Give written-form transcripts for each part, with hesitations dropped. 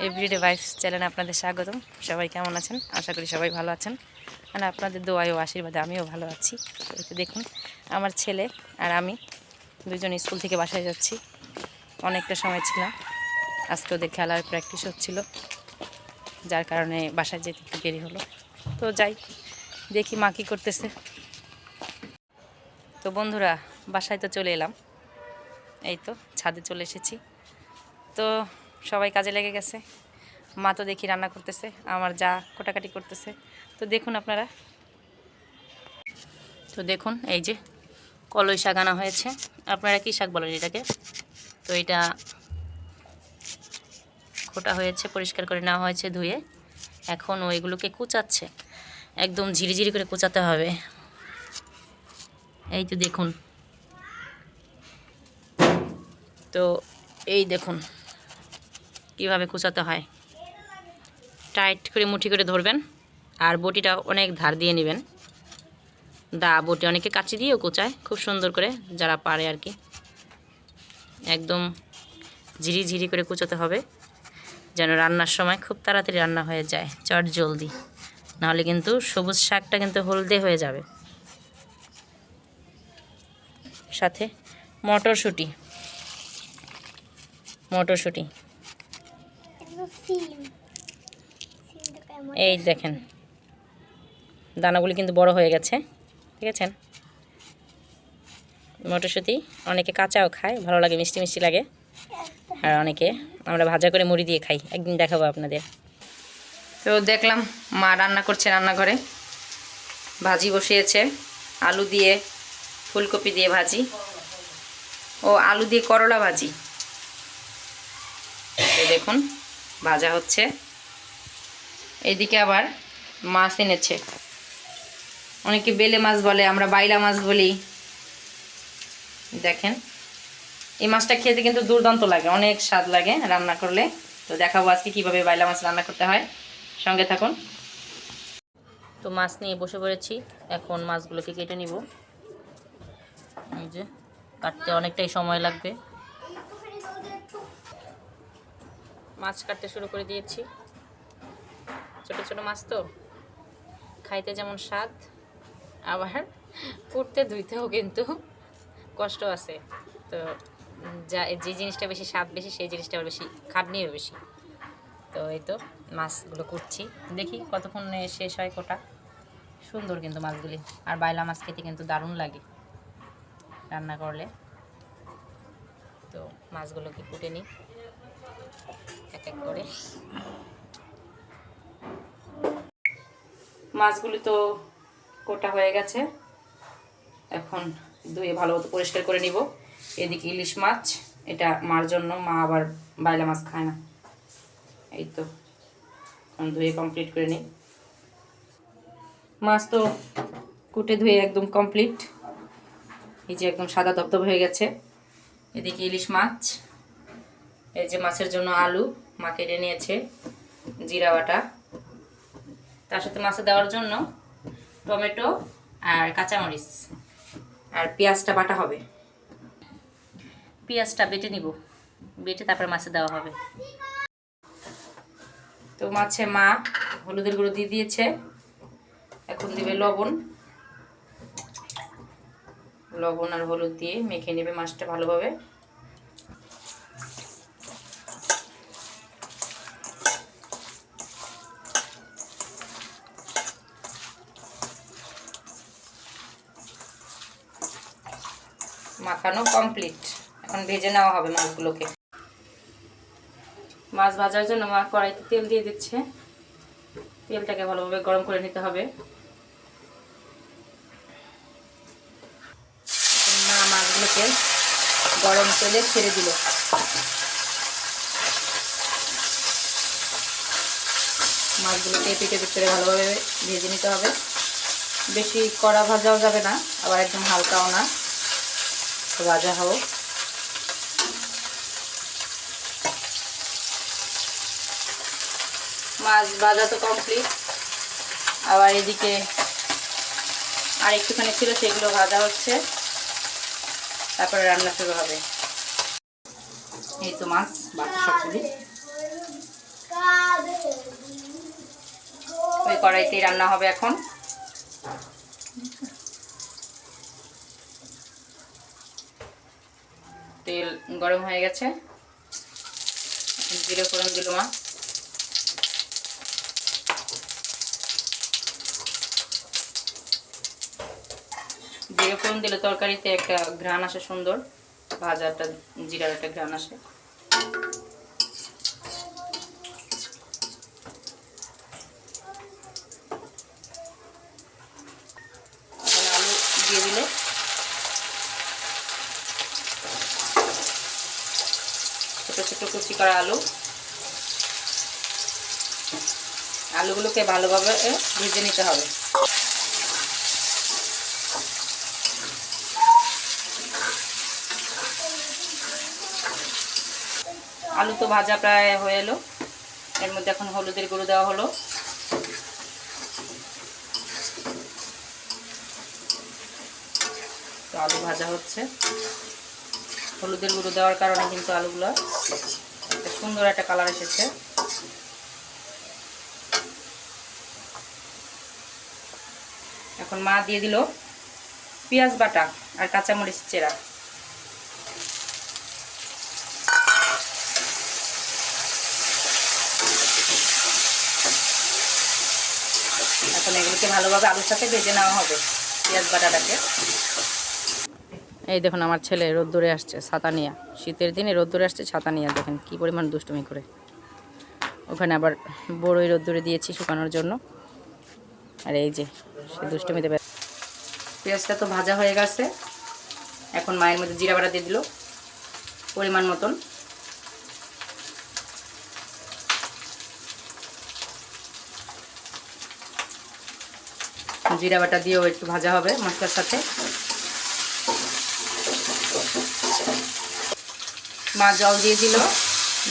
Everyday vibes চ্যানেলে আপনাদের স্বাগতম। সবাই কেমন আছেন? আশা করি সবাই ভালো আছেন। আর আপনাদের দোয়ায় ও আশীর্বাদে আমিও ভালো আছি। তো দেখুন, আমার ছেলে আর আমি দুজন স্কুল থেকে বাসায় যাচ্ছি। অনেকটা সময় ছিলাম। আজকে ওদের খেলার প্র্যাকটিস হচ্ছিল, যার কারণে বাসায় যেতে একটু দেরি হলো। তো যাই, দেখি মা কী করতেছে। তো বন্ধুরা, বাসায় তো চলে এলাম। এই তো ছাদে চলে এসেছি। তো সবাই কাজে লেগে গেছে। মা তো দেখি রান্না করতেছে, আমার যা কোটাকাটি করতেছে। তো দেখুন আপনারা, তো দেখুন এই যে কলই শাক আনা হয়েছে। আপনারা কী শাক বলেন এটাকে? তো এটা খোটা হয়েছে, পরিষ্কার করে নেওয়া হয়েছে ধুয়ে। এখন ওইগুলোকে কুচাচ্ছে, একদম ঝিরিঝিরি করে কুচাতে হবে। এই তো দেখুন, তো এই দেখুন কিভাবে কুচাতে হয়। টাইট করে মুঠি করে ধরবেন, আর বটিটা অনেক ধার দিয়ে নেবেন। বটি অনেকে কাচি দিয়েও কুচায় খুব সুন্দর করে, যারা পারে আর কি। একদম ঝিরি করে কুচোতে হবে, যেন রান্নার সময় খুব তাড়াতাড়ি রান্না হয়ে যায়, চট জলদি। নাহলে কিন্তু সবুজ শাকটা কিন্তু হলদে হয়ে যাবে। সাথে মটরশুঁটি এই দেখেন, দানাগুলি কিন্তু বড় হয়ে গেছে, ঠিক আছে। মটরশুঁটি অনেকে কাঁচাও খায়, ভালো লাগে, মিষ্টি মিষ্টি লাগে। আর অনেকে আমরা ভাজা করে মুড়ি দিয়ে খাই, একদিন দেখাবো আপনাদের। তো দেখলাম মা রান্না করছে, রান্নাঘরে ভাজি বসিয়েছে, আলু দিয়ে ফুলকপি দিয়ে ভাজি, ও আলু দিয়ে করলা ভাজি। তো দেখুন ভাজা হচ্ছে। এইদিকে আবার মাছ এনেছে, অনেকে বেলে মাছ বলে, আমরা বাইলা মাছ বলি। দেখেন, এই মাছটা খেতে কিন্তু দুর্দান্ত লাগে, অনেক স্বাদ লাগে রান্না করলে। তো দেখাবো আজকে কীভাবে বাইলা মাছ রান্না করতে হয়, সঙ্গে থাকুন। তো মাছ নিয়ে বসে পড়েছি, এখন মাছগুলোকে কেটে নিব। এই যে কাটতে অনেকটাই সময় লাগবে। মাছ কাটতে শুরু করে দিয়েছি। ছোট ছোট মাছ তো খাইতে যেমন স্বাদ, আবার কুটতে ধুইতেও কিন্তু কষ্ট আছে। তো যে জিনিসটা বেশি স্বাদ বেশি, সেই জিনিসটা আবার বেশি খাটনিও বেশি। তো এই তো মাছগুলো কুটছি, দেখি কতক্ষণ শেষ হয় কোটা। সুন্দর কিন্তু মাছগুলি, আর বাইলা মাছ খেতে কিন্তু দারুণ লাগে রান্না করলে। তো মাছগুলোকে কুটে নিই এক এক করে। মাছগুলি তো কোটা হয়ে গেছে, এখন ধুয়ে ভালো মতো পরিষ্কার করে নিব। এদিকে ইলিশ মাছ, এটা মার জন্য, মা আবার বাইলা মাছ খায় না। এই তো ধুয়ে কমপ্লিট করে নিই। মাছ তো কুটে ধুয়ে একদম কমপ্লিট, এই যে একদম সাদা দপদপ হয়ে গেছে। এদিকে ইলিশ মাছ, এই যে মাছের জন্য আলু মা কেটে নিয়েছে, জিরা বাটা, তার সাথে মাছে দেওয়ার জন্য টমেটো আর কাঁচামরিচ আর পেঁয়াজটা বাটা হবে। পেঁয়াজটা বেটে নিব, বেটে তারপরে মাছে দেওয়া হবে। তো মাছে মা হলুদের গুঁড়ো দিয়ে দিয়েছে, এখন দিবে লবণ আর হলুদ দিয়ে মেখে নেবে মাছটা ভালোভাবে। মাখানো কমপ্লিট, এখন ভেজে নেওয়া হবে মাছগুলোকে। মাছ ভাজার জন্য মা কড়াইতে তেল দিয়ে দিচ্ছে, তেলটাকে ভালোভাবে গরম করে নিতে হবে। মা মাছগুলোকে গরম তেলে ছেড়ে দিল। মাছগুলোকে পিঠে করে ভালোভাবে ভেজে নিতে হবে, বেশি কড়া ভাজাও যাবে না, আবার একদম হালকাও না, ভাজা হোক। মাছ ভাজা তো কমপ্লিট, আবার এদিকে আর একটুখানি ছিল, সেগুলো ভাজা হচ্ছে, তারপরে রান্না শুরু হবে। এই তো মাছ ভাজা সবগুলি। কড়াইতেই রান্না হবে এখন। তেল গরম হয়ে গেছে, জিরে ফোড়ন দিল মা। জিরে ফোড়ন দিলে তরকারিতে একটা ঘ্রাণ আসে সুন্দর, ভাজাটা জিরার একটা ঘ্রাণ আসে। আলু দিয়ে দিল, ছোট ছোট কুচি করা আলু। আলুগুলোকে ভালোভাবে ভেজে নিতে হবে। আলু তো ভাজা প্রায় হয়ে এলো, এর মধ্যে এখন হলুদের গুঁড়ো দেওয়া হলো। তো আলু ভাজা হচ্ছে, হলুদের গুঁড়ো দেওয়ার কারণে কিন্তু আলুগুলো একটা সুন্দর একটা কালার এসেছে। এখন মা দিয়ে দিল পেঁয়াজ বাটা আর কাঁচামরিচ চেরা। এখন এগুলোকে ভালোভাবে আলুর সাথে ভেজে নেওয়া হবে, পেঁয়াজ বাটাটাকে। এই দেখুন আমার ছেলে রোদ্দুরে আসছে ছাতা নিয়ে, শীতের দিনে রোদ্দুরে আসছে ছাতা নিয়ে, দেখেন কি পরিমাণ দুষ্টুমি করে। ওখানে আবার বড়ই রোদ্দুরে দিয়েছি শুকানোর জন্য, আর এই যে সে দুষ্টুমিতে। পেঁয়াজটা তো ভাজা হয়ে গেছে, এখন মায়ের মধ্যে জিরা বাটা দিয়ে দিল পরিমাণ মতন। জিরা বাটা দিয়েও একটু ভাজা হবে মশলার সাথে। মা জল দিয়ে দিল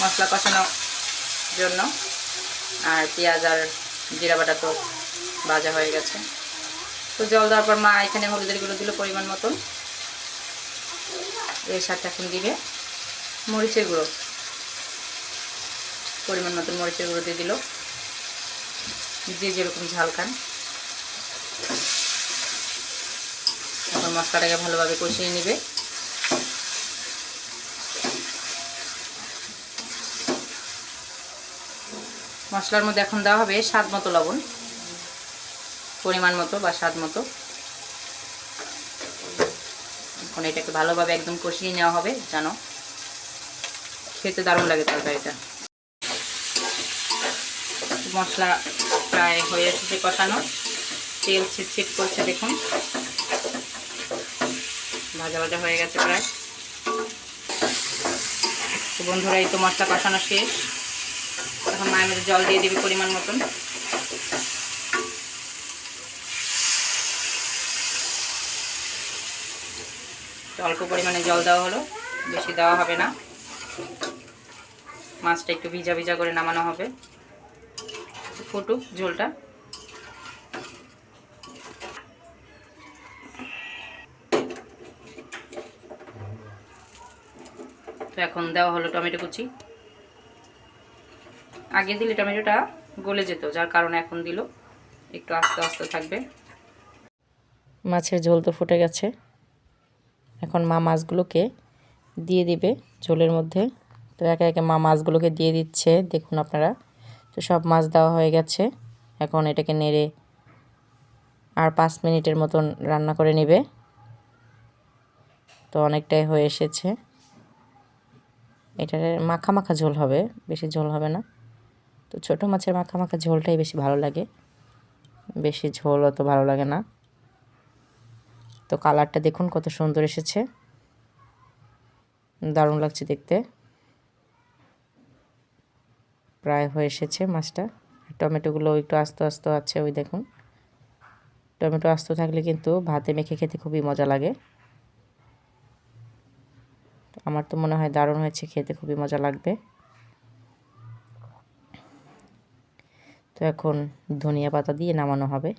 মশলা কষানোর জন্য, আর পেঁয়াজ আর জিরা বাটা তো ভাজা হয়ে গেছে। তো জল দেওয়ার পর মা এখানে হলুদের গুঁড়ো দিল পরিমাণ মতন, এর সাথে এখন দিবে মরিচের গুঁড়ো, পরিমাণ মতন মরিচের গুঁড়ো দিয়ে দিল, যে যেরকম ঝাল খান। এখন মশলাটাকে ভালোভাবে কষিয়ে নেবে। মশলার মধ্যে এখন দেওয়া হবে স্বাদ মতো লবণ, পরিমাণ মতো বা স্বাদ মতো। এখন এটাকে ভালোভাবে একদম কষিয়ে নেওয়া হবে, জানো খেতে দারুণ লাগে তরকারিটা। মশলা প্রায় হয়ে এসেছে কষানো, তেল ছিটছিট করছে দেখুন, ভাজা ভাজা হয়ে গেছে প্রায়। তো বন্ধুরা এই তো মশলা কষানো শেষ, এখন মায়ের মধ্যে জল দিয়ে দিবি পরিমাণ মতন। অল্প পরিমাণে জল দেওয়া হলো, বেশি দেওয়া হবে না। মাছটা একটু ভিজা ভিজা করে নামানো হবে, ফুটুক ঝোলটা। তো এখন দেওয়া হলো টমেটো কুচি। আগে দিলে টমেটোটা গলে যেত, যার কারণে এখন দিল, একটু আস্তে আস্তে থাকবে। মাছের ঝোল তো ফুটে গেছে, এখন মা মাছগুলোকে দিয়ে দিবে ঝোলের মধ্যে। তো একে একে মা মাছগুলোকে দিয়ে দিচ্ছে, দেখুন আপনারা। তো সব মাছ দেওয়া হয়ে গেছে, এখন এটাকে নেড়ে আর 5 মিনিটের মতন রান্না করে নেবে। তো অনেকটাই হয়ে এসেছে, এটার মাখা মাখা ঝোল হবে, বেশি ঝোল হবে না। তো ছোটো মাছের মাখা মাখা ঝোলটাই বেশি ভালো লাগে, বেশি ঝোল অত ভালো লাগে না। তো কালারটা দেখুন কত সুন্দর এসেছে, দারুণ লাগছে দেখতে। প্রায় হয়ে এসেছে মাছটা। টমেটোগুলো একটু আস্তে আস্তে আছে, ওই দেখুন। টমেটো আস্ত থাকলে কিন্তু ভাতে মেখে খেতে খুবই মজা লাগে। আমার তো মনে হয় দারুণ হয়েছে, খেতে খুবই মজা লাগবে। তো এখন ধনিয়া পাতা দিয়ে নামানো হবে,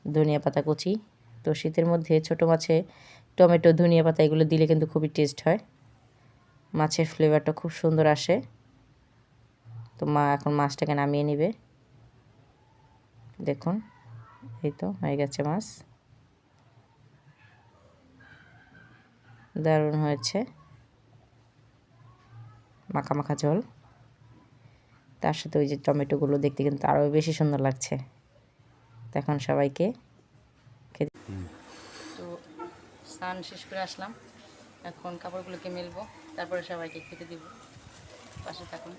ধনিয়া পাতা কুচি। তো শীতের মধ্যে ছোটো মাছে টমেটো ধনিয়া পাতা এগুলো দিলে কিন্তু খুবই টেস্ট হয়, মাছের ফ্লেভারটা খুব সুন্দর আসে। তো মা এখন মাছটাকে নামিয়ে নেবে। দেখুন, এই তো হয়ে গেছে মাছ, দারুণ হয়েছে, মাখা মাখা ঝোল। তার সাথে ওই যে টমেটোগুলো দেখতে কিন্তু আরও বেশি সুন্দর লাগছে। এখন সবাইকে খেতে। তো স্নান শেষ করে আসলাম, এখন কাপড়গুলোকে মেলবো, তারপরে সবাইকে খেতে দিব। পাশে থাকুন।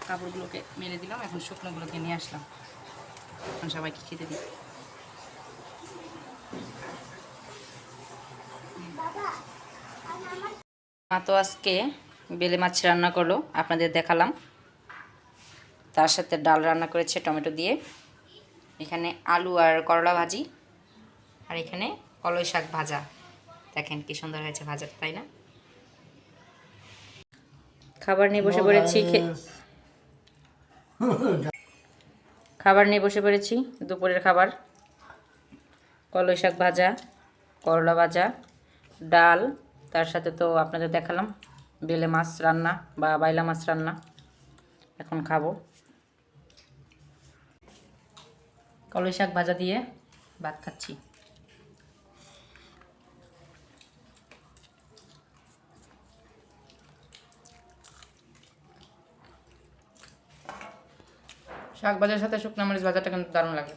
কাপড়গুলোকে মেলে দিলাম, এখন শুকনোগুলোকে নিয়ে আসলাম, এখন সবাইকে খেতে দিই। মা তো আজকে বেলে মাছ রান্না করলো, আপনাদের দেখালাম। তার সাথে ডাল রান্না করেছে টমেটো দিয়ে, এখানে আলু আর করলা ভাজি, আর এখানে কলই শাক ভাজা। দেখেন কি সুন্দর হয়েছে ভাজাটা, তাই না? খাবার নিয়ে বসে পড়েছি, দুপুরের খাবার। কলই শাক ভাজা, করলা ভাজা, ডাল, তার সাথে তো আপনাদের দেখালাম বেলে মাছ রান্না বা বাইলা মাছ রান্না। এখন খাবো কলই শাক ভাজা দিয়ে ভাত খাচ্ছি। শাক ভাজার সাথে শুকনো মরিচ ভাজাটা কিন্তু দারুণ লাগে।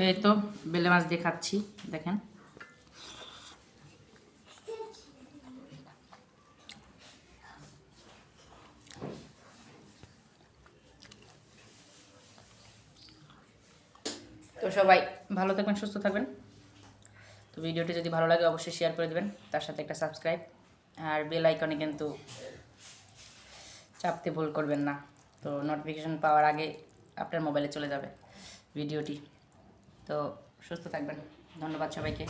এই তো বেলে মাছ দিয়ে খাচ্ছি, দেখেন। তো সবাই ভালো থাকবেন, সুস্থ থাকবেন। তো ভিডিওটি যদি ভালো লাগে অবশ্যই শেয়ার করে দেবেন, তার সাথে একটা সাবস্ক্রাইব আর বেল আইকনে কিন্তু চাপতে ভুল করবেন না। তো নোটিফিকেশন পাওয়ার আগে আপনার মোবাইলে চলে যাবে ভিডিওটি। তো সুস্থ থাকবেন, ধন্যবাদ সবাইকে।